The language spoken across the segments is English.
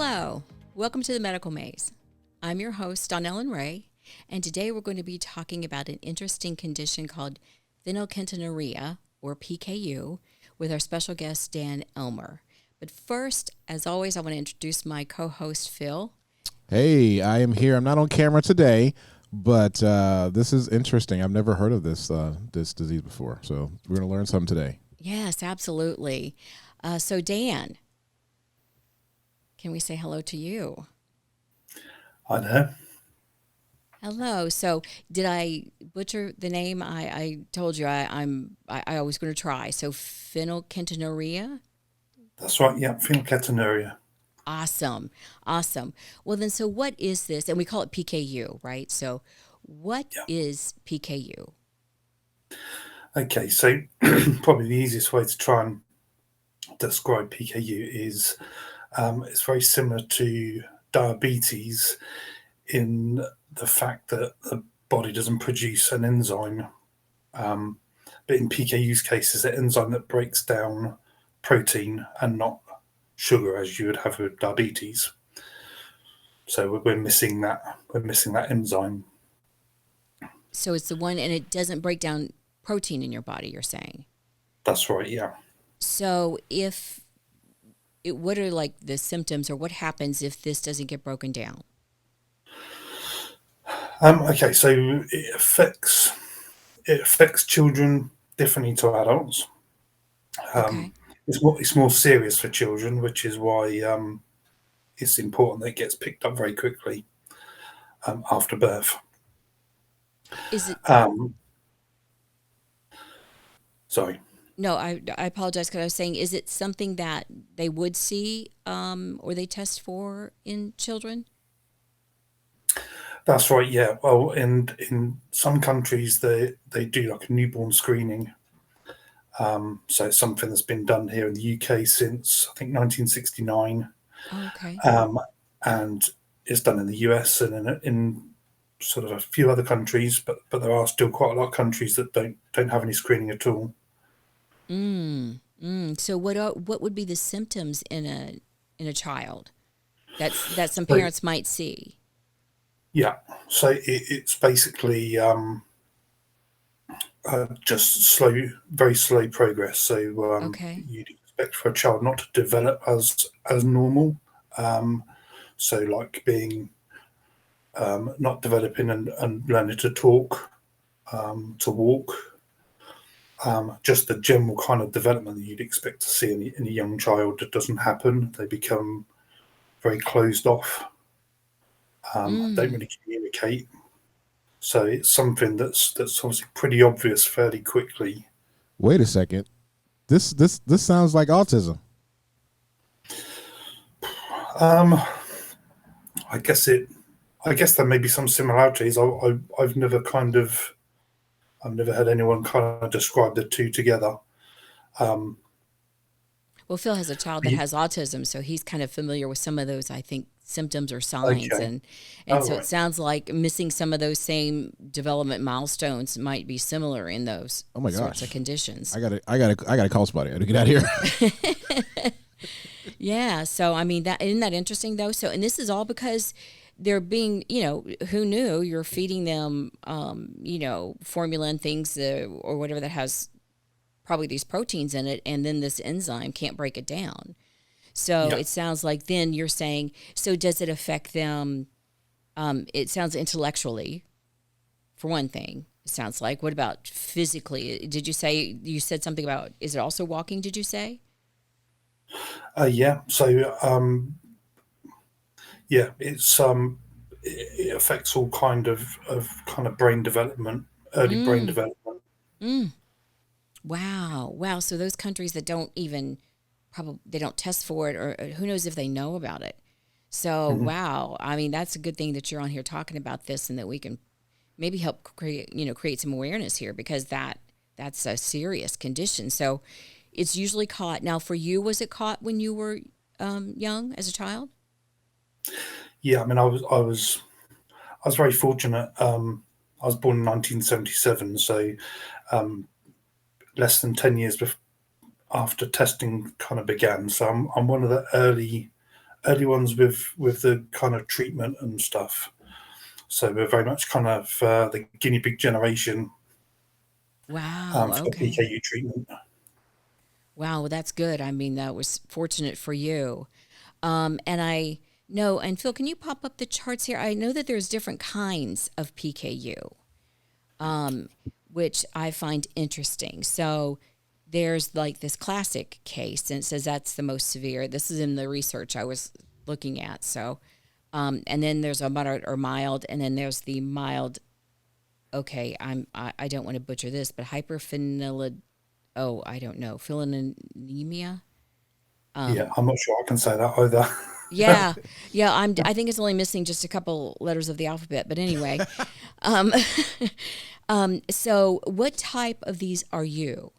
Hello, welcome to the Medical Maze. I'm your host, Dan Ellmer, and today we're going to be talking about an interesting condition called phenylketonuria, or PKU, with our special guest, Dan Ellmer. But first, as always, I want to introduce my co-host, Phil. Hey, I am here. I'm not on camera today, but this is interesting. I've never heard of this disease before, so we're going to learn something today. Yes, absolutely. So, Dan, can we say hello to you? Hi there. Hello. So, did I butcher the name? I told you I was going to try. So, phenylketonuria. That's right. Yeah, phenylketonuria. Awesome. Awesome. Well, then, so what is this? And we call it PKU, right? So, what Yeah. is PKU? Okay, so probably the easiest way to try and describe PKU is it's very similar to diabetes in the fact that the body doesn't produce an enzyme. But in PKU's case, it's an enzyme that breaks down protein and not sugar as you would have with diabetes. So we're missing that. We're missing that enzyme. So, it's the one, and it doesn't break down protein in your body, you're saying. That's right. Yeah. So, what are like the symptoms, or what happens if this doesn't get broken down? Okay, so it affects children differently to adults. Okay. It's more serious for children, which is why it's important that it gets picked up very quickly after birth. Is it? Um, sorry. No, I apologize because I was saying, is it something that they would see or they test for in children? That's right. Yeah. Well, in some countries they do like a newborn screening. So it's something that's been done here in the UK since I think 1969, Oh, okay. and it's done in the US and in sort of a few other countries, but there are still quite a lot of countries that don't have any screening at all. So, what would be the symptoms in a child that some So parents might see? yeah, so it's basically just very slow progress. So Okay. you'd expect for a child not to develop as normal. Um, so like being not developing and learning to talk, to walk, just the general kind of development that you'd expect to see in a young child that doesn't happen. They become very closed off, don't Mm. really communicate. So it's something that's obviously pretty obvious fairly quickly. Wait a second. This sounds like autism. Um, I guess it. I guess there may be some similarities. I've never I've never had anyone kind of describe the two together. Um, Well, Phil has a child that the- has autism, so he's kind of familiar with some of those, I think, symptoms or signs, okay. and All so it right. sounds like missing some of those same development milestones might be similar in those Oh my sorts of gosh. conditions. I gotta call somebody. I gotta get out of here. Yeah. So, I mean, that isn't that interesting though. So, and this is all because they're being, who knew you're feeding them, formula and things or whatever that has probably these proteins in it, and then this enzyme can't break it down. So Yeah. it sounds like then you're saying, so does it affect them? It sounds intellectually, for one thing. It sounds like. What about physically? Did you said something about? Is it also walking? Did you say? Yeah. So yeah, it affects all kind of brain development, early brain Mm, development. mm. Wow, wow. So those countries that don't even probably they don't test for it, or who knows if they know about it. So Mhm. wow, I mean that's a good thing that you're on here talking about this, and that we can maybe help create some awareness here, because that's a serious condition. So it's usually caught. Now, for you, was it caught when you were young as a child? Yeah, I mean, I was very fortunate. I was born in 1977, so um, less than 10 years after testing kind of began. So I'm one of the early ones with the kind of treatment and stuff. So we're very much kind of the guinea pig generation Wow. for Okay. PKU treatment. Wow. Well, that's good. I mean, that was fortunate for you. And I know, and Phil, can you pop up the charts here? I know that there's different kinds of PKU, which I find interesting. So there's like this classic case, and it says that's the most severe. This is in the research I was looking at. So, and then there's a moderate or mild, and then there's the mild. Okay, I don't want to butcher this, but hyperphenylid. Oh, I don't know, phenylketonuria. Yeah, I'm not sure I can say that either. Yeah, yeah. I think it's only missing just a couple letters of the alphabet, but anyway. Um, so what type of these are you?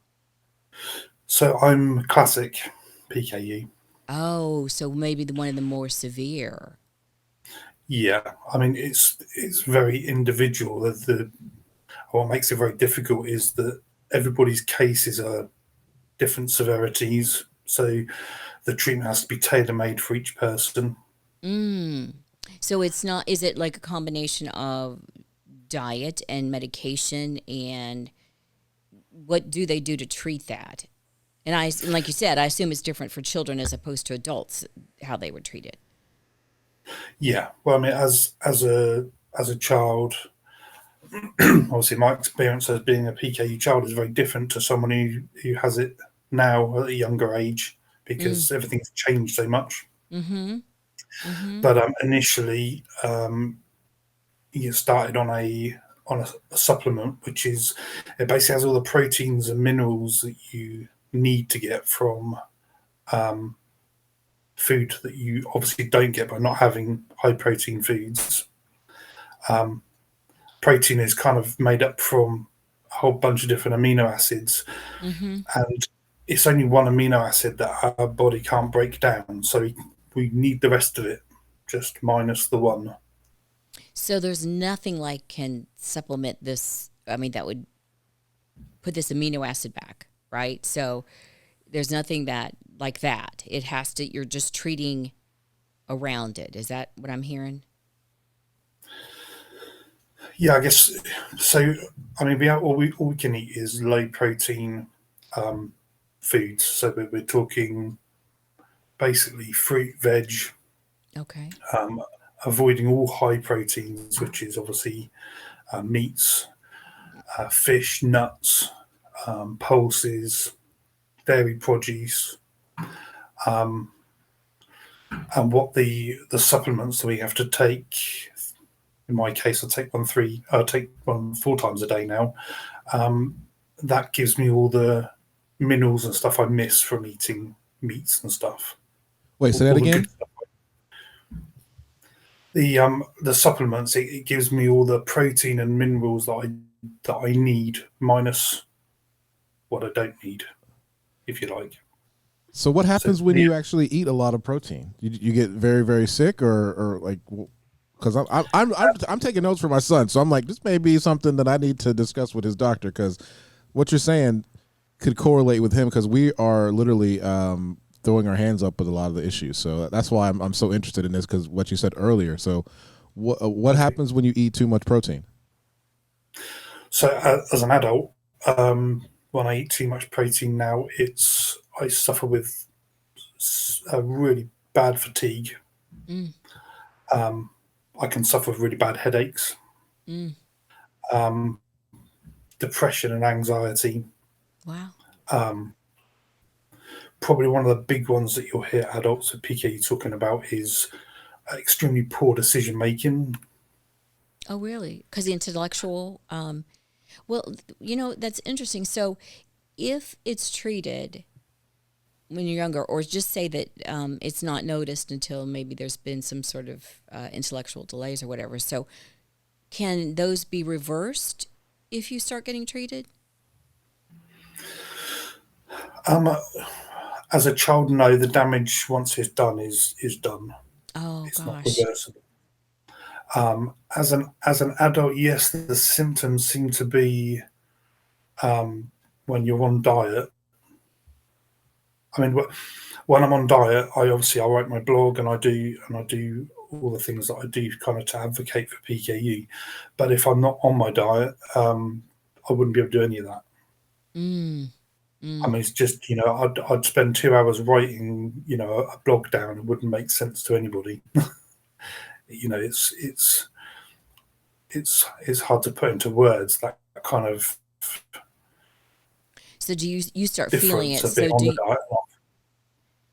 So I'm classic PKU. Oh, so maybe one of the more severe. Yeah, I mean it's very individual. What makes it very difficult is that everybody's cases are different severities. So the treatment has to be tailor made for each person. Mm. So it's not, is it like a combination of diet and medication, and what do they do to treat that? And like you said, I assume it's different for children as opposed to adults, how they would treat it. Yeah, well, I mean, as a child, obviously my experience as being a PKU child is very different to someone who has it now at a younger age Mm. because everything's changed so much. Mm-hmm. Mm-hmm. But initially, you started on a supplement, which is it basically has all the proteins and minerals that you need to get from um, food that you obviously don't get by not having high protein foods. Um, Protein is kind of made up from a whole bunch of different amino acids, Mm-hmm. and it's only one amino acid that our body can't break down. So we need the rest of it, just minus the one. So there's nothing like can supplement this. I mean, that would put this amino acid back, right? So there's nothing that like that. It has to, you're just treating around it. Is that what I'm hearing? Yeah, I guess so. I mean, all we can eat is low protein um, foods. So we're talking basically fruit, veg, Okay. um, avoiding all high proteins, which is obviously meats, fish, nuts, pulses, dairy produce, um, and what the supplements that we have to take. In my case, I take one 4 times a day now. Um, that gives me all the minerals and stuff I miss from eating meats and stuff. Wait, say that All the good again. stuff. The supplements it gives me all the protein and minerals that I need minus what I don't need, if you like. So what So happens when yeah, you actually eat a lot of protein? You get very very sick, or like, because I'm taking notes for my son, so I'm like, this may be something that I need to discuss with his doctor, because what you're saying could correlate with him, because we are literally throwing our hands up with a lot of the issues. So that's why I'm so interested in this, because what you said earlier. So what okay. happens when you eat too much protein? So as an adult, when I eat too much protein now, I suffer with a really bad fatigue. Mm. Um, I can suffer with really bad headaches, Mm. um, depression, and anxiety. Wow. Um, Probably one of the big ones that you'll hear adults with PKU talking about is extremely poor decision making. Oh, really? Because the intellectual. Well, that's interesting. So if it's treated when you're younger, or just say that it's not noticed until maybe there's been some sort of intellectual delays or whatever. So can those be reversed if you start getting treated? Um, as a child, no, the damage once it's done is done. Oh It's not gosh. reversible. As an adult, yes, the symptoms seem to be when you're on diet. I mean, when I'm on diet, I write my blog and I do all the things that I do kind of to advocate for PKU. But if I'm not on my diet, I wouldn't be able to do any of that. Mm, I mm. mean, it's just, I'd spend 2 hours writing, a blog down. It wouldn't make sense to anybody. It's hard to put into words that kind of So do you start feeling difference it? of being So on the diet.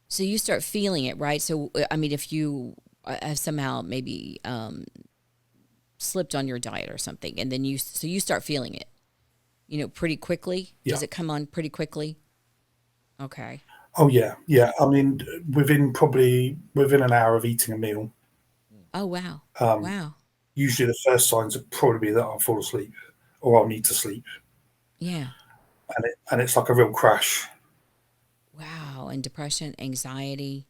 so you start feeling it, right? So I mean, if you have somehow maybe slipped on your diet or something, and then you start feeling it, pretty quickly. Yeah. Does it come on pretty quickly? Okay. Oh yeah, yeah. I mean, within an hour of eating a meal, Oh wow, um, wow, usually the first signs would probably be that I'll fall asleep or I'll need to sleep, yeah, and it's like a real crash. wow. And depression, anxiety,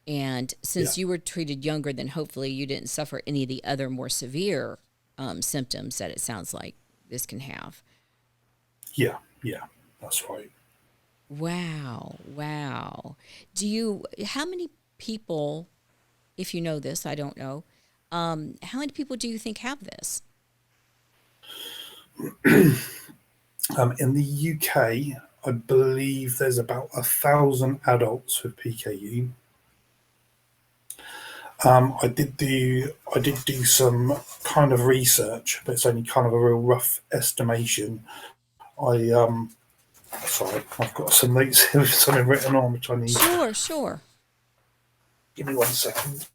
and Yeah, since you were treated younger, then hopefully you didn't suffer any of the other more severe symptoms that it sounds like this can have. yeah, yeah. That's right. Wow, wow. How many people, if you know this, I don't know, how many people do you think have this? In the UK, I believe there's about 1,000 adults with PKU. I did do some kind of research, but it's only kind of a real rough estimation. I Sorry, I've got some notes here with something written on which I need. Sure, sure. Give me 1 second.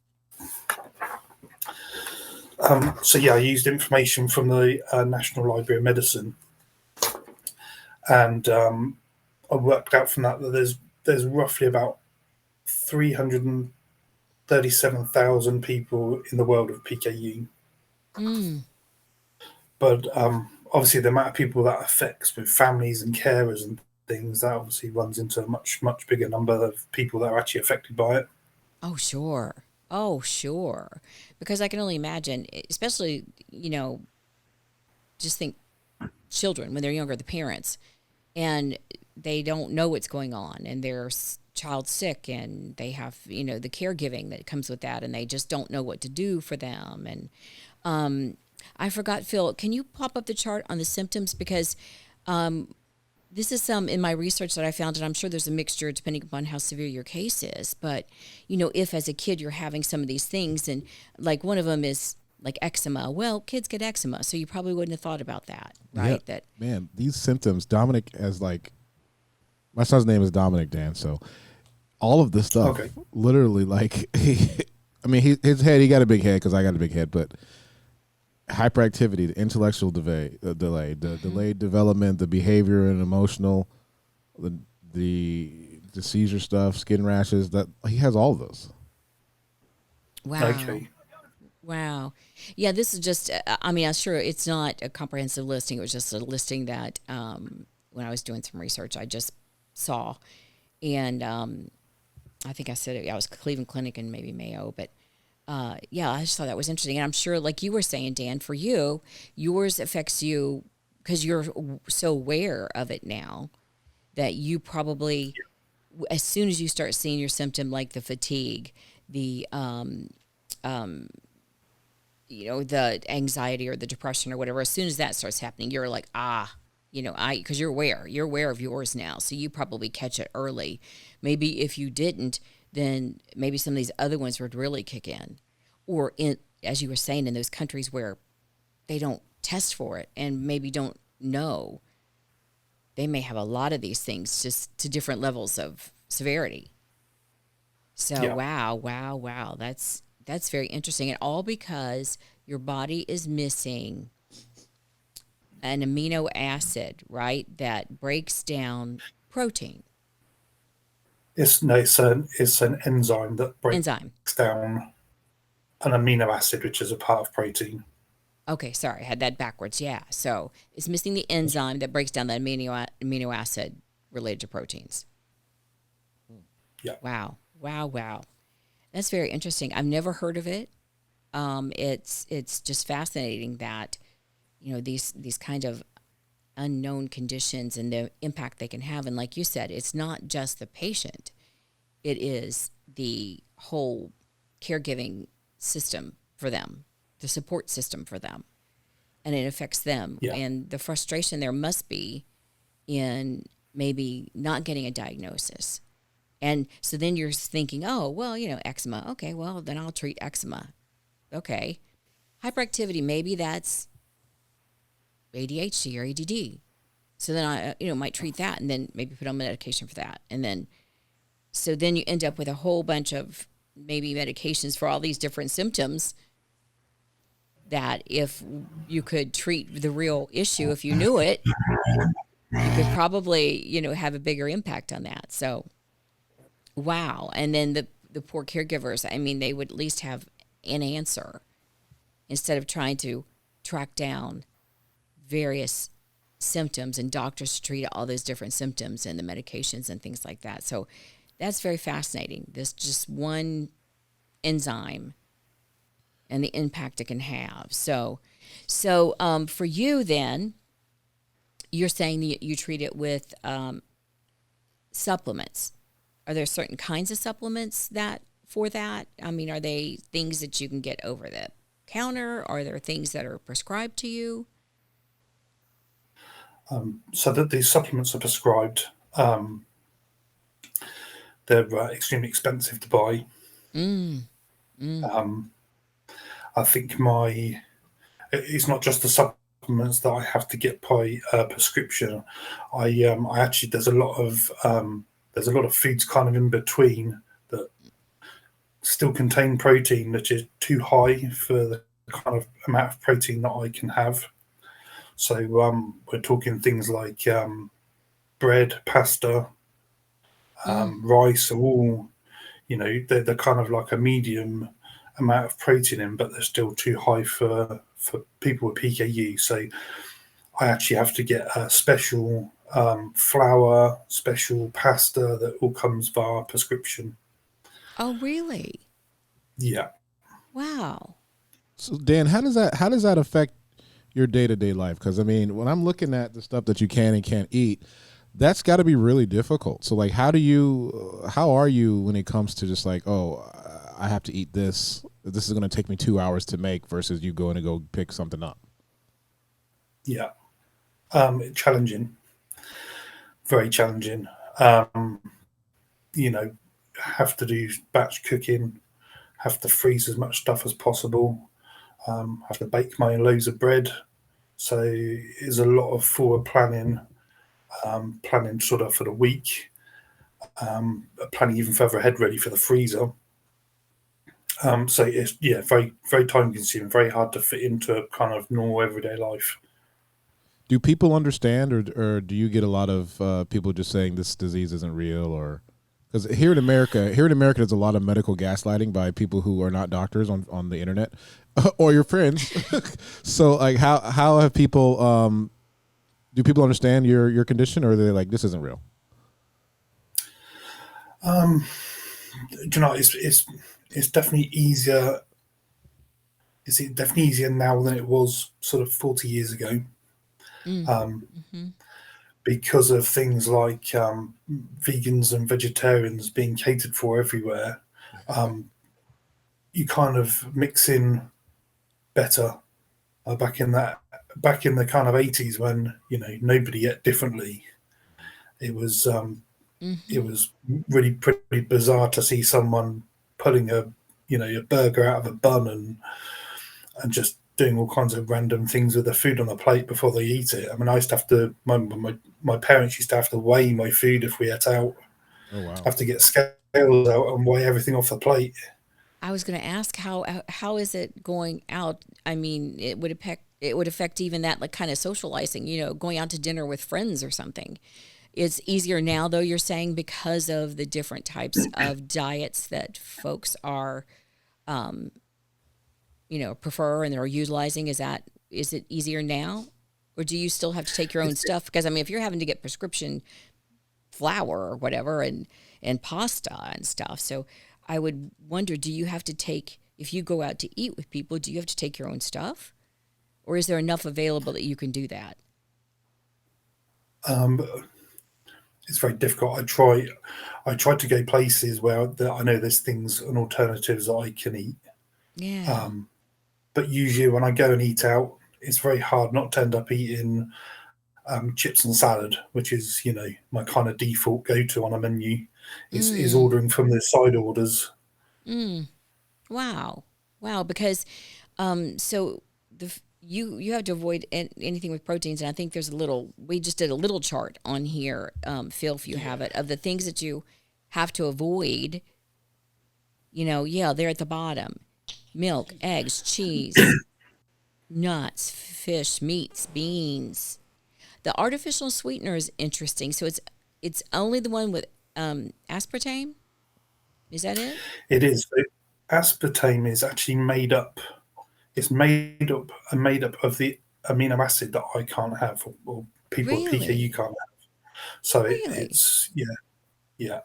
So yeah, I used information from the National Library of Medicine, and I worked out from that there's roughly about 337,000 people in the world with PKU. Mm. But obviously, the amount of people that affects with families and carers and things, that obviously runs into a much bigger number of people that are actually affected by it. Oh, sure. Oh, sure. Because I can only imagine, especially, just think children when they're younger, the parents, and they don't know what's going on, and their child sick, and they have, the caregiving that comes with that, and they just don't know what to do for them. And I forgot, Phil, can you pop up the chart on the symptoms? Because this is some in my research that I found, and I'm sure there's a mixture depending upon how severe your case is. But, if as a kid you're having some of these things, and like one of them is like eczema, well, kids get eczema, so you probably wouldn't have thought about that, Yeah, right? That, man, these symptoms. Dominic has like my son's name is Dominic Dan, so all of this stuff, Okay. literally, like, I mean, his head. He got a big head because I got a big head, but hyperactivity, the intellectual delay, the delayed development, the behavior and emotional, the the seizure stuff, skin rashes. That he has all of those. wow. Okay. Wow. Yeah, this is just, I mean, I'm sure it's not a comprehensive listing. It was just a listing that when I was doing some research, I just saw. And I think I said it, I was Cleveland Clinic and maybe Mayo. But yeah, I just thought that was interesting. And I'm sure, like you were saying, Dan, for you, yours affects you because you're so aware of it now that you probably, as soon as you start seeing your symptom, like the fatigue, the, the anxiety or the depression or whatever, as soon as that starts happening, you're like, because you're aware of yours now. So you probably catch it early. Maybe if you didn't, then maybe some of these other ones would really kick in. Or as you were saying, in those countries where they don't test for it and maybe don't know, they may have a lot of these things just to different levels of severity. So Yeah. wow, wow, wow. That's very interesting. And all because your body is missing an amino acid, right? That breaks down protein. It's an enzyme that breaks Enzyme. down an amino acid, which is a part of protein. Okay, sorry, I had that backwards. Yeah. So it's missing the enzyme that breaks down the amino acid related to proteins. Yeah. Wow. Wow, wow. That's very interesting. I've never heard of it. It's just fascinating that these kind of unknown conditions and the impact they can have. And like you said, it's not just the patient, it is the whole caregiving system for them, the support system for them, and it affects them. Yeah. And the frustration there must be in maybe not getting a diagnosis. And so then you're thinking, oh, well, eczema. Okay, well, then I'll treat eczema. Okay. Hyperactivity, maybe that's ADHD or ADD. So then I, might treat that and then maybe put on medication for that. And then, so then you end up with a whole bunch of maybe medications for all these different symptoms that if you could treat the real issue, if you knew it, you could probably, have a bigger impact on that. So, wow. And then the poor caregivers, I mean, they would at least have an answer instead of trying to track down various symptoms and doctors to treat all those different symptoms and the medications and things like that. So that's very fascinating. This just one enzyme and the impact it can have. So for you then, you're saying that you treat it with supplements. Are there certain kinds of supplements for that? I mean, are they things that you can get over the counter? Are there things that are prescribed to you? So that these supplements are prescribed. They're extremely expensive to buy. I think it's not just the supplements that I have to get by prescription. I actually there's a lot of foods kind of in between that still contain protein that is too high for the kind of amount of protein that I can have. So we're talking things like bread, pasta, rice, are all, they're kind of like a medium amount of protein in, but they're still too high for people with PKU. So I actually have to get a special flour, special pasta that all comes via prescription. Oh, really? Yeah. Wow. So Dan, how does that affect your day-to-day life? Because I mean, when I'm looking at the stuff that you can and can't eat, that's got to be really difficult. So like, how are you when it comes to just like, oh, I have to eat this. This is going to take me 2 hours to make versus you going to go pick something up. Yeah. Challenging. Very challenging. Have to do batch cooking, have to freeze as much stuff as possible, have to bake my own loaves of bread. So it's a lot of forward planning, planning sort of for the week, planning even further ahead ready for the freezer. So it's, very, very time consuming, very hard to fit into a kind of normal everyday life. Do people understand, or do you get a lot of people just saying this disease isn't real? Or because here in America, there's a lot of medical gaslighting by people who are not doctors on the internet or your friends. So like, how have people? Do people understand your condition, or are they like, this isn't real? It's definitely easier. It's definitely easier now than it was sort of 40 years ago. Because of things like vegans and vegetarians being catered for everywhere. You kind of mix in better. Back in the kind of 80s when nobody ate differently, it was really pretty bizarre to see someone putting a burger out of a bun and just doing all kinds of random things with the food on the plate before they eat it. I mean, I used to have to, my parents used to have to weigh my food if we ate out. Oh wow! Have to get scales out and weigh everything off the plate. I was going to ask how is it going out? I mean, it would affect even that like kind of socializing, going out to dinner with friends or something. It's easier now though, you're saying, because of the different types of diets that folks are prefer and they're utilizing. Is it easier now, or do you still have to take your own stuff? Because I mean, if you're having to get prescription flour or whatever and pasta and stuff, so I would wonder, do you have to take, if you go out to eat with people, do you have to take your own stuff, or is there enough available that you can do that? But it's very difficult. I try to go places where I know there's things and alternatives that I can eat. Yeah. But usually when I go and eat out, it's very hard not to end up eating chips and salad, which is my kind of default go to on a menu. Is Mm. ordering from the side orders. Mm. Wow. Wow. Because so you have to avoid anything with proteins, and I think there's a little. We just did a little chart on here, Phil, if you Yeah. have it, of the things that you have to avoid. Yeah, they're at the bottom: milk, eggs, cheese, nuts, fish, meats, beans. The artificial sweetener is interesting. So it's only the one with aspartame. Is that it? It is. So aspartame is actually made up. It's made up of the amino acid that I can't have, or people with PKU Really? can't have. So Really? it's yeah.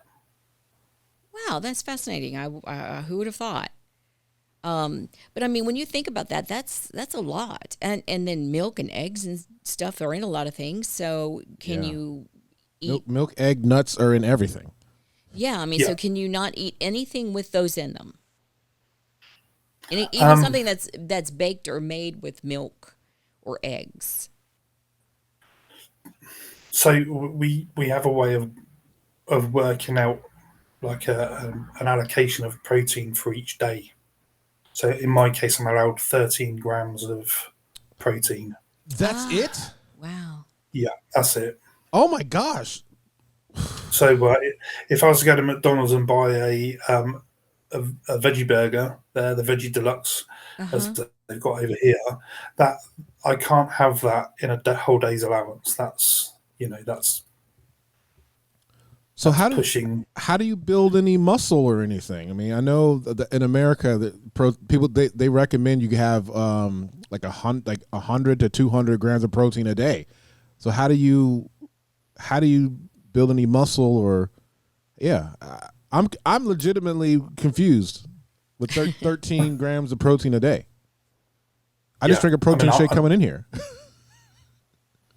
Wow, that's fascinating. Who would have thought? But I mean, when you think about that, that's a lot, and then milk and eggs and stuff are in a lot of things. So can Yeah. you eat? Milk, egg, nuts are in everything. Yeah, I mean, Yeah. so can you not eat anything with those in them? Even Um, something that's baked or made with milk or eggs. so we have a way of working out like an allocation of protein for each day. So in my case, I'm allowed 13 grams of protein. That's it? Ah, wow. Yeah, that's it. Oh my gosh. So if I was to go to McDonald's and buy a veggie burger, the veggie deluxe, Uh as huh. they've got over here, that I can't have that in a whole day's allowance. That's So that's pushing. how do you build any muscle or anything? I mean, I know that in America that people they recommend you have like 100 to 200 grams of protein a day. So how do you build any muscle or yeah? I'm legitimately confused with 13 grams of protein a day. I just Yeah, drank a I mean, protein shake coming in here.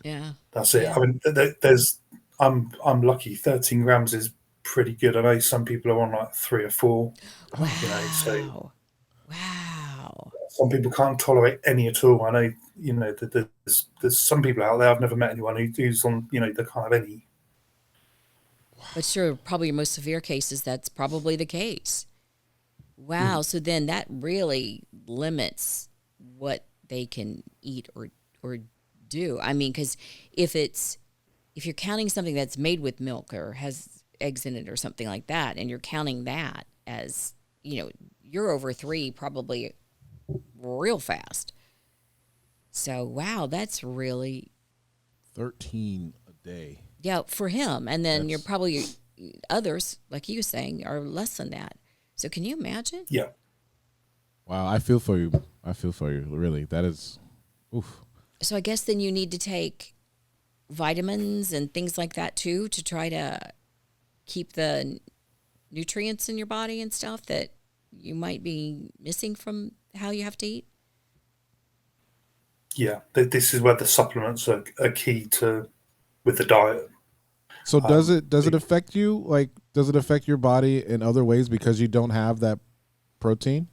Yeah. that's it. Yeah. I mean, there's I'm lucky. 13 grams is pretty good. I know some people are on like 3 or 4. So Wow. Wow. some people can't tolerate any at all. I know, that there's some people out there. I've never met anyone who's on, the kind of any. But sure, probably your most severe cases, that's probably the case. Wow. Mm. So then that really limits what they can eat or do. I mean, because if it's if you're counting something that's made with milk or has eggs in it or something like that, and you're counting that as you're over 3 probably real fast. So wow, that's really 13 a day. yeah for him. And then you're That's probably others like you saying are less than that. So can you imagine? Yeah, wow. I feel for you. I feel for you. Really, that is. Oof. So I guess then you need to take vitamins and things like that too to try to keep the nutrients in your body and stuff that you might be missing from how you have to eat. yeah. This is where the supplements are key to with the diet. So does it But affect you? Like, does it affect your body in other ways because you don't have that protein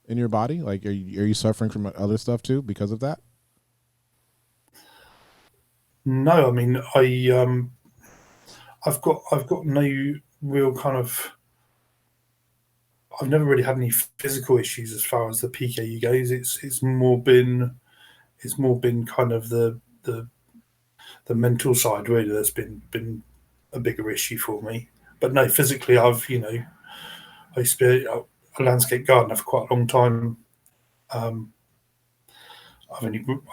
in your body? Like, are you suffering from other stuff too because of that? no, I mean, I've got no real kind of. I've never really had any physical issues as far as the PKU goes. It's more been kind of the mental side really that's been a bigger issue for me. But no, physically, I used to be a landscape gardener for quite a long time. Um,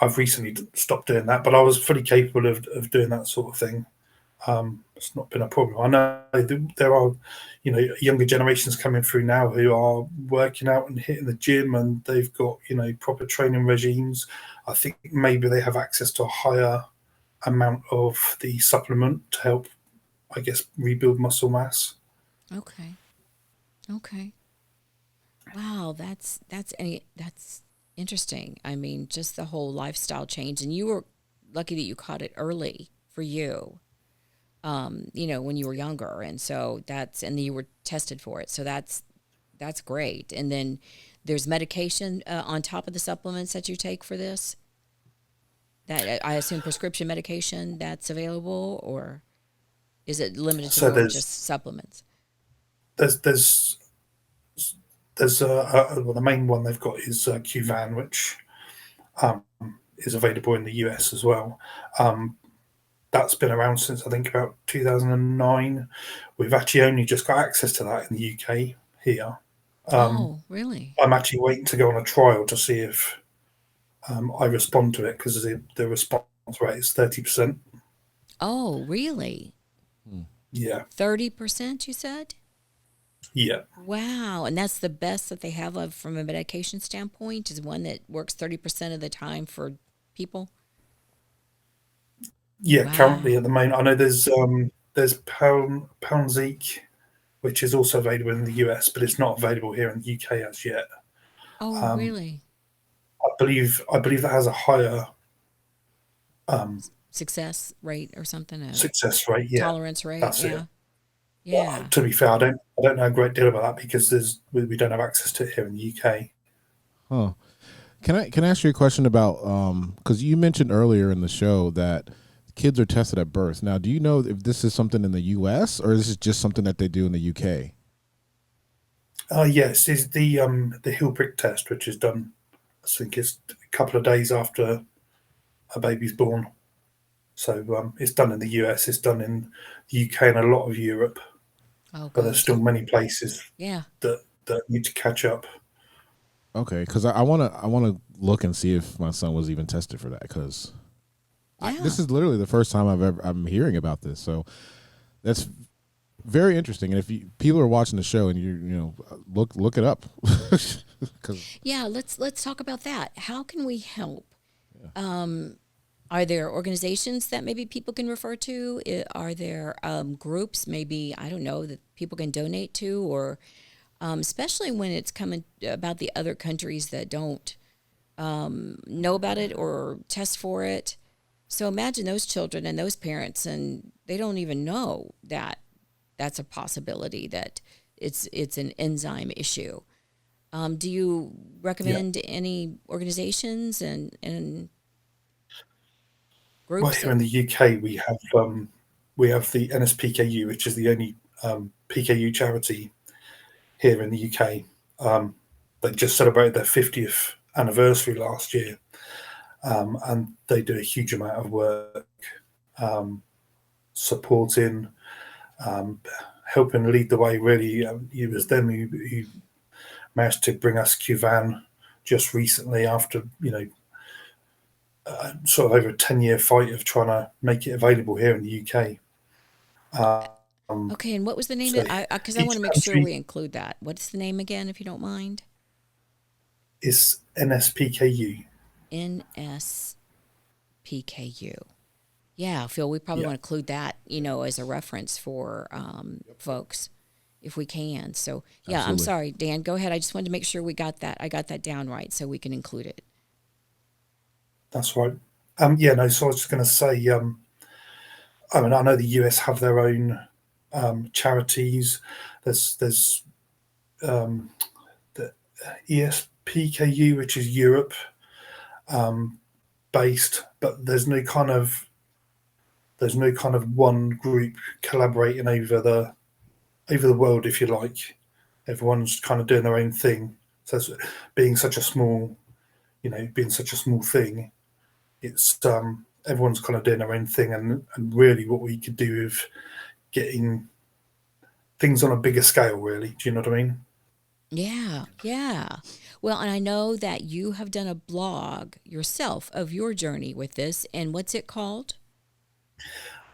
I've recently stopped doing that, but I was fully capable of doing that sort of thing. It's not been a problem. I know there are, younger generations coming through now who are working out and hitting the gym, and they've got proper training regimes. I think maybe they have access to a higher amount of the supplement to help, I guess, rebuild muscle mass. Okay. Okay. Wow, that's interesting. I mean, just the whole lifestyle change, and you were lucky that you caught it early for you. when you were younger, and so and you were tested for it. So that's great. And then there's medication on top of the supplements that you take for this. That I assume prescription medication that's available, or is it limited to So more just supplements? there's there's well, the main one they've got is Qvan, which um, is available in the US as well. Um, that's been around since I think about 2009. We've actually only just got access to that in the UK here. Oh, really? I'm actually waiting to go on a trial to see if I respond to it, because the response rate is 30%. Oh, really? Yeah, 30%, you said? yeah, Wow. And that's the best that they have from a medication standpoint, is one that works 30% of the time for people? yeah. Currently, Wow. at the moment, I know there's Palmzeq, which is also available in the US, but it's not available here in the UK as yet. Oh, Um, really? I believe that has a higher Success rate or something? A success rate. Yeah, tolerance rate? that's it. Yeah. Yeah. To be fair, I don't know a great deal about that, because we don't have access to it here in the UK. Huh. Can I ask you a question about because you mentioned earlier in the show that kids are tested at birth. Now, do you know if this is something in the U.S. or is this just something that they do in the U.K.? Yes, is the heel prick test, which is done, I think it's a couple of days after a baby's born. So it's done in the US, it's done in the UK and a lot of Europe, Oh, but there's good. still many places Yeah. that need to catch up. Okay, because I wanna look and see if my son was even tested for that, because Yeah. this is literally the first time I'm hearing about this. So that's very interesting. And if people are watching the show and look it up, because Yeah, let's talk about that. How can we help? Are there organizations that maybe people can refer to? Are there groups, maybe, I don't know, that people can donate to, or especially when it's coming about the other countries that don't know about it or test for it? So imagine those children and those parents, and they don't even know that that's a possibility, that it's an enzyme issue. Do you Yeah. recommend any organizations and Well, groups here that? in the UK, we have the NSPKU, which is the only PKU charity here in the UK. They just celebrated their 50th anniversary last year, and they do a huge amount of work supporting, um, helping lead the way. Really, it was them who managed to bring us Qvan just recently, after sort of over a 10-year fight of trying to make it available here in the UK. Um, Okay, and what was the name so of it? Because I each want to make sure country we include that. What's the name again, if you don't mind? is NSPKU. NSPKU. Yeah, Phil, we probably Yeah, want to include that, as a reference for folks, if we can. So, yeah, I'm absolutely. sorry, Dan. Go ahead. I just wanted to make sure we got that. I got that down right, so we can include it. that's right. Yeah, no. So I was just going to say, I mean, I know the US have their own charities. There's um, the ESPKU, which is Europe um, based, but there's no kind of one group collaborating over the world, if you like. Everyone's kind of doing their own thing. So being such a small, being such a small thing, it's everyone's kind of doing their own thing, and really what we could do with getting things on a bigger scale, really. Do you know what I mean? Yeah, yeah. Well, and I know that you have done a blog yourself of your journey with this, and what's it called?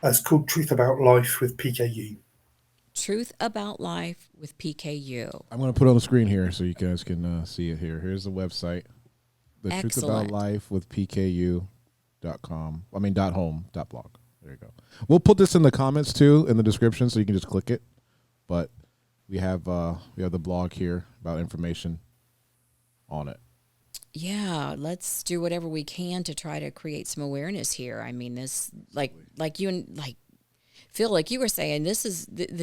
It's called Truth About Life with PKU. Truth About Life with PKU. I'm going to put it on the screen here so you guys can see it here. Here's the website, the Truth About Excellent. Life with PKU.com. I mean .home.blog. There you go. We'll put this in the comments too, in the description, so you can just click it. But we have the blog here about information on it. Yeah, let's do whatever we can to try to create some awareness here. I mean, this, like you and like Phil, like you were saying, this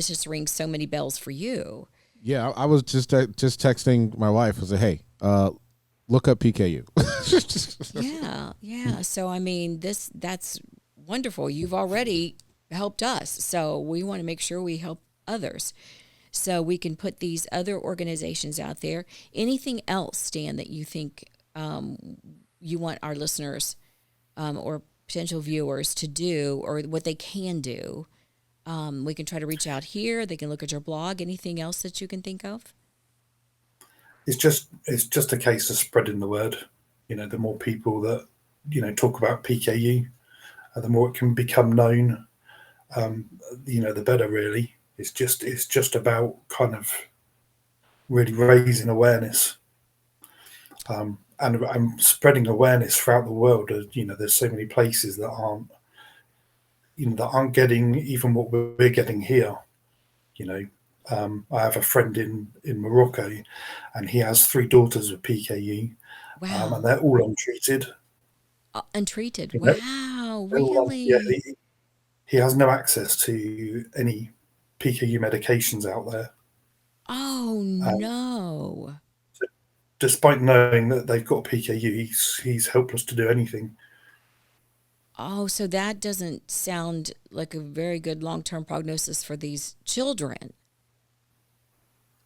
just rings so many bells for you. Yeah, I was just texting my wife. I said, "Hey, look up PKU." Yeah, yeah. So I mean, that's wonderful. You've already helped us, so we want to make sure we help others. So we can put these other organizations out there. Anything else, Dan, that you think you want our listeners or potential viewers to do, or what they can do? We can try to reach out here. They can look at your blog. Anything else that you can think of? It's just a case of spreading the word. The more people that talk about PKU, the more it can become known. Um, the better. Really, it's just about kind of really raising awareness, and spreading awareness throughout the world. There's so many places that aren't getting even what we're getting here. You know, I have a friend in Morocco, and he has three daughters with PKU, and Wow. they're all untreated. Untreated. You know, Wow. they're all yeah. Really? He has no access to any PKU medications out there. Oh, Um, no. so despite knowing that they've got PKU, he's helpless to do anything. Oh, so that doesn't sound like a very good long-term prognosis for these children.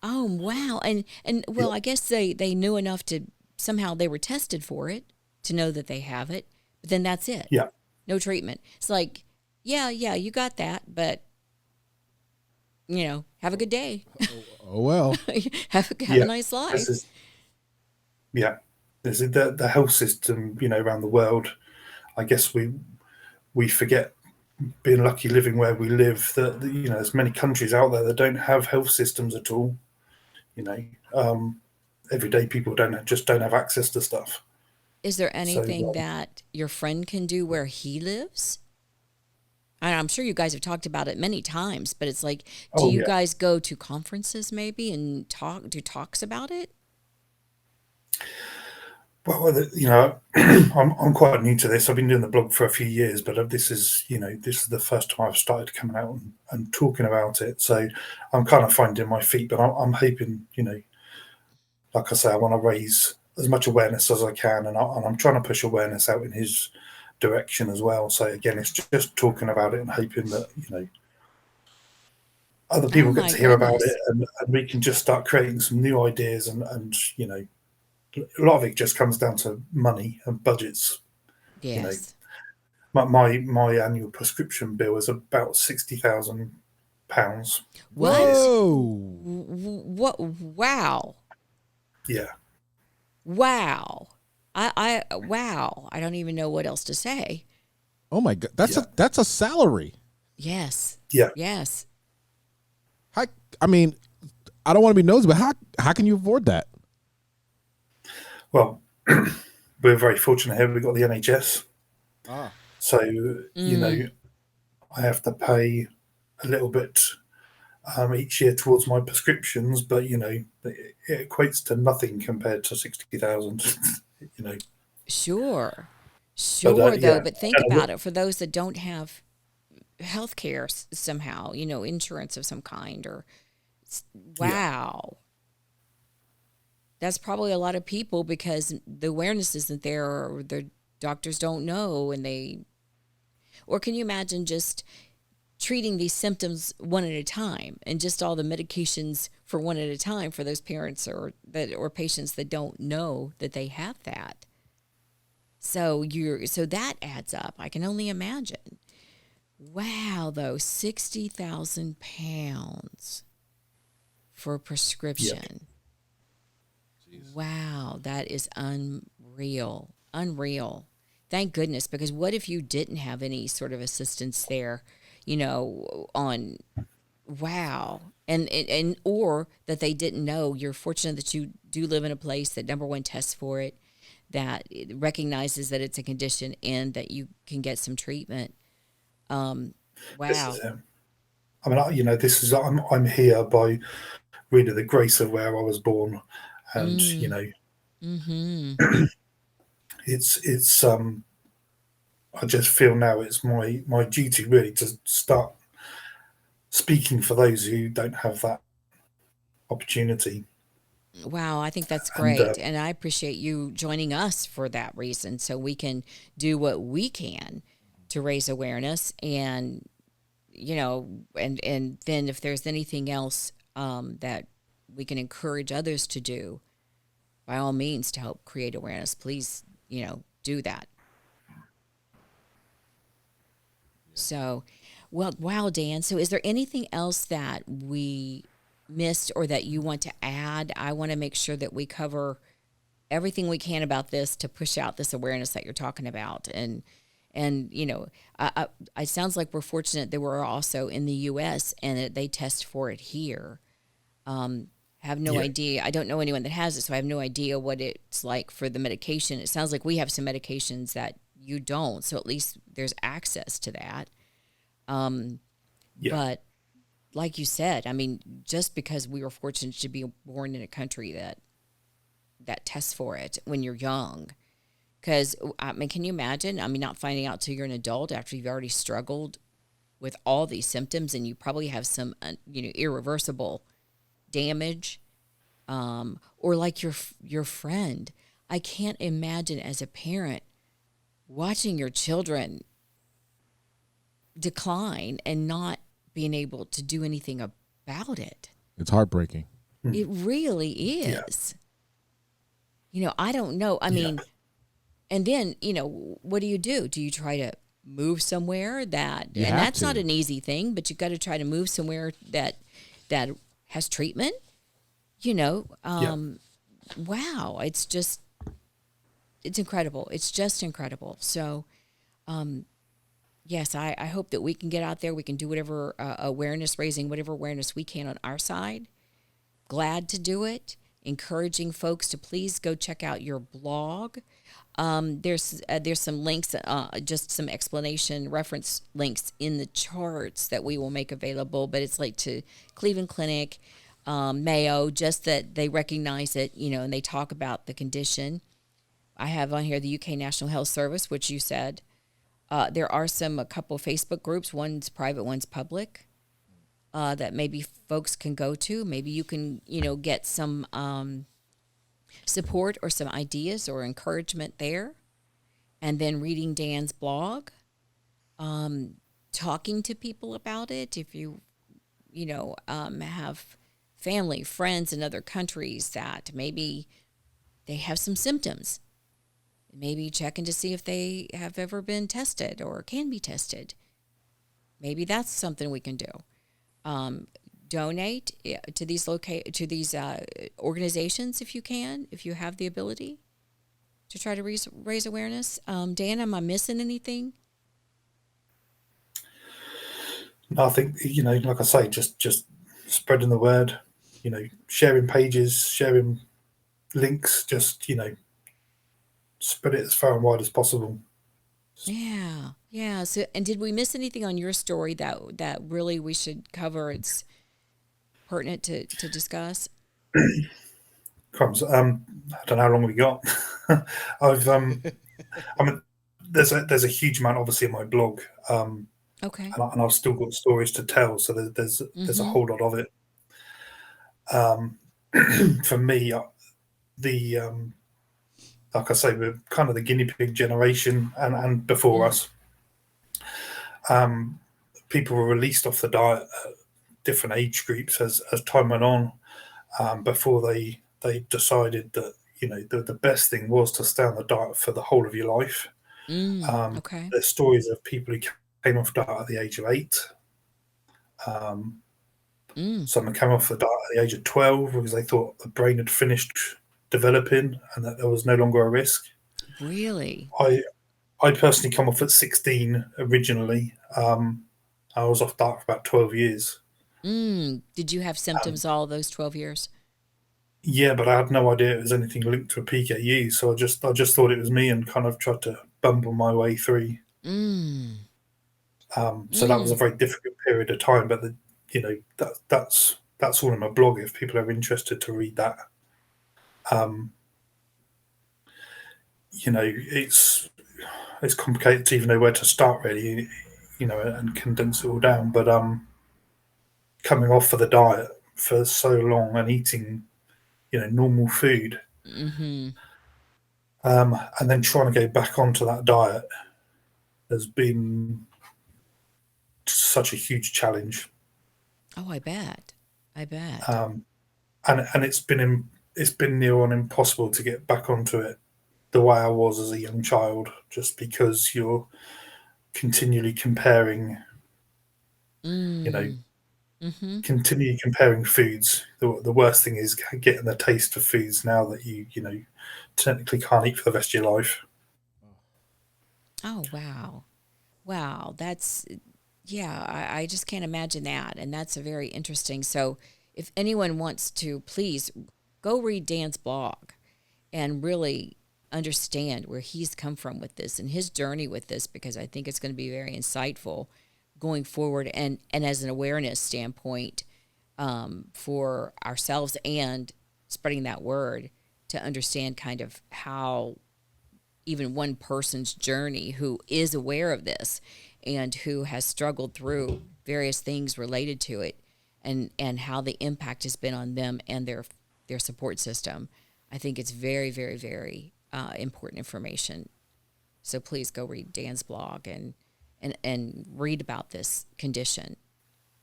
Oh, wow. And Yeah, well, I guess they knew enough to somehow they were tested for it to know that they have it, but then that's it. yeah, No treatment. It's like, yeah, yeah, you got that, but have a good day. Oh well. Have a yeah. nice This life. is yeah. This is the health system. Around the world. I guess we forget, being lucky living where we live, that there's many countries out there that don't have health systems at all. You know, um, Everyday people don't have access to stuff. Is there So anything that your friend can do where he lives? I'm sure you guys have talked about it many times, but it's like, do oh you yeah. guys go to conferences maybe and do talks about it? Well, I'm quite new to this. I've been doing the blog for a few years, but this is the first time I've started coming out and talking about it. So I'm kind of finding my feet, but I'm hoping, like I say, I want to raise as much awareness as I can, and I'm trying to push awareness out in his direction as well. So again, it's just talking about it and hoping that other Oh people get my to hear about it, goodness. and we can just start creating some new ideas, and a lot of it just comes down to money and budgets. You know, Yes. my annual prescription bill is about £60,000 a year. What? Whoa. What? Wow. Yeah, Wow. Wow. I don't even know what else to say. Oh my god. That's yeah, a salary. Yes. yeah. Yes. How, I mean, I don't want to be nosy, but how can you afford that? Well, we're very fortunate here. We've got the NHS, Ah. so Mm. I have to pay a little bit each year towards my prescriptions, but it equates to nothing compared to 60,000. you know, Sure. but Sure, though. yeah, But think about it for those that don't have health care somehow, insurance of some kind or yeah, wow. That's probably a lot of people because the awareness isn't there or the doctors don't know or can you imagine just treating these symptoms one at a time and just all the medications for one at a time for those parents or patients that don't know that they have that. So that adds up. I can only imagine. Wow, though, £60,000 for a yeah. prescription. Wow, that is unreal. Unreal. Thank goodness, because what if you didn't have any sort of assistance there, on wow. And or that they didn't know. You're fortunate that you do live in a place that number one tests for it, that it recognizes that it's a condition and that you can get some treatment. Um, This is wow. it. I mean, this is I'm here by really the grace of where I was born, and Mm, mm-hmm. it's I just feel now it's my duty really to start speaking for those who don't have that opportunity. Wow, I think that's And great. And I appreciate you joining us for that reason so we can do what we can to raise awareness and and then if there's anything else that we can encourage others to do, by all means to help create awareness, please, do that. So, well, wow, Dan. So, is there anything else that we missed or that you want to add? I want to make sure that we cover everything we can about this to push out this awareness that you're talking about. And it sounds like we're fortunate that we're also in the U.S. and that they test for it here. Have no yeah, idea. I don't know anyone that has it, so I have no idea what it's like for the medication. It sounds like we have some medications that you don't, so at least there's access to that. Um, yeah, but like you said, I mean, just because we were fortunate to be born in a country that tests for it when you're young, because I mean, can you imagine? I mean, not finding out till you're an adult after you've already struggled with all these symptoms, and you probably have some, irreversible damage, or like your friend. I can't imagine as a parent watching your children decline and not being able to do anything about it. It's heartbreaking. It really yeah, is. I don't know. I yeah. mean, and then, what do you do? Do you try to move somewhere You and have that's not to. an easy thing, but you've got to try to move somewhere that has treatment, you know. Yeah. Wow. It's incredible. It's just incredible. So, yes, I hope that we can get out there. We can do whatever awareness raising, whatever awareness we can on our side. Glad to do it. Encouraging folks to please go check out your blog. There's some links, just some explanation reference links in the charts that we will make available. But it's like to Cleveland Clinic, Mayo, just that they recognize it, and they talk about the condition. I have on here the UK National Health Service, which you said. There are a couple of Facebook groups. One's private, one's public. That maybe folks can go to. Maybe you can, get some support or some ideas or encouragement there. And then reading Dan's blog, talking to people about it. If have family, friends in other countries that maybe they have some symptoms, maybe checking to see if they have ever been tested or can be tested. Maybe that's something we can do. Donate to these organizations if you can, if you have the ability to try to raise awareness. Dan, am I missing anything? No, I think, like I say, just spreading the word, sharing pages, sharing links, just, spread it as far and wide as possible. Yeah, yeah. So, and did we miss anything on your story that really we should cover? It's pertinent to discuss. Crumbs. I don't know how long we got. I've I mean, there's a huge amount obviously in my blog, Okay. and I've still got stories to tell. So there's a Mm-hmm. whole lot of it. Um, for me, the like I say, we're kind of the guinea pig generation, and before Mm. us, um, people were released off the diet at different age groups as time went on. Before they decided that the best thing was to stay on the diet for the whole of your life. Okay. There's stories of people who came off diet at the age of 8. Um, Mm. some came off the diet at the age of 12 because they thought the brain had finished developing and that there was no longer a risk. Really? I I personally come off at 16 originally. I was off diet for about 12 years. Did you have Um, symptoms all those 12 years? yeah, but I had no idea it was anything linked to a PKU, so I just thought it was me and kind of tried to bumble my way through. Mm. So that was a Mm. very difficult period of time. But that's all in my blog if people are interested to read that. Um, it's complicated to even know where to start really, and condense it all down. But coming off of the diet for so long and eating, normal food, Mm-hmm. and then trying to go back onto that diet has been such a huge challenge. Oh, I bet. I bet. And it's been near on impossible to get back onto it the way I was as a young child, just because you're continually comparing, Mm. Mm-hmm. continually comparing foods. The worst thing is getting the taste of foods now that you technically can't eat for the rest of your life. Oh, wow. Wow. That's, yeah, I just can't imagine that. And that's a very interesting. So if anyone wants to, please go read Dan's blog and really understand where he's come from with this and his journey with this, because I think it's going to be very insightful going forward, and as an awareness standpoint, for ourselves and spreading that word to understand kind of how even one person's journey who is aware of this and who has struggled through various things related to it, and how the impact has been on them and their support system. I think it's very, very, very important information. So please go read Dan's blog and read about this condition,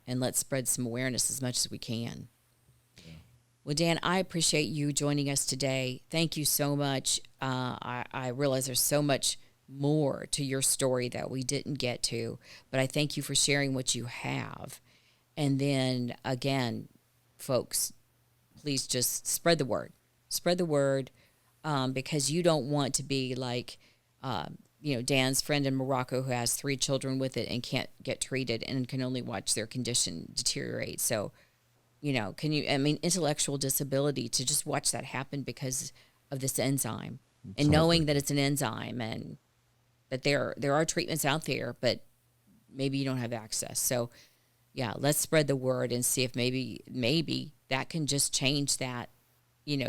and let's spread some awareness as much as we can. Well, Dan, I appreciate you joining us today. Thank you so much. I realize there's so much more to your story that we didn't get to, but I thank you for sharing what you have. And then again, folks, please just spread the word. Spread the word, because you don't want to be like, Dan's friend in Morocco who has 3 children with it and can't get treated and can only watch their condition deteriorate. So, intellectual disability, to just watch that happen because of this enzyme, and knowing that it's an enzyme and that there are treatments out there, but maybe you don't have access. So, yeah, let's spread the word and see if maybe that can just change that,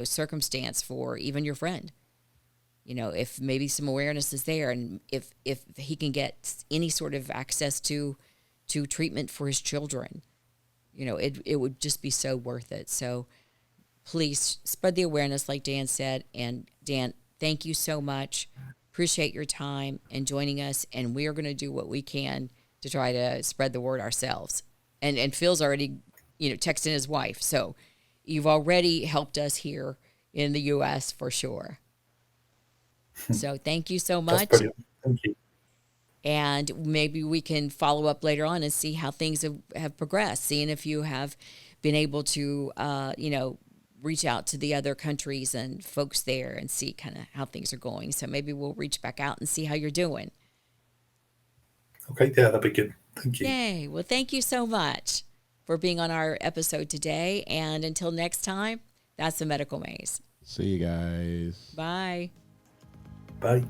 circumstance for even your friend. If maybe some awareness is there, and if he can get any sort of access to treatment for his children, it would just be so worth it. So please spread the awareness, like Dan said. And Dan, thank you so much. Appreciate your time and joining us. And we are going to do what we can to try to spread the word ourselves. And Phil's already, texting his wife. So you've already helped us here in the U.S. for sure. So thank you so That's much. brilliant. Thank you. And maybe we can follow up later on and see how things have progressed, seeing if you have been able to, reach out to the other countries and folks there and see kind of how things are going. So maybe we'll reach back out and see how you're doing. Okay, yeah, that'd be good. Thank you. Yay. Well, thank you so much for being on our episode today. And until next time, that's the Medical Maze. See you guys. Bye. Bye.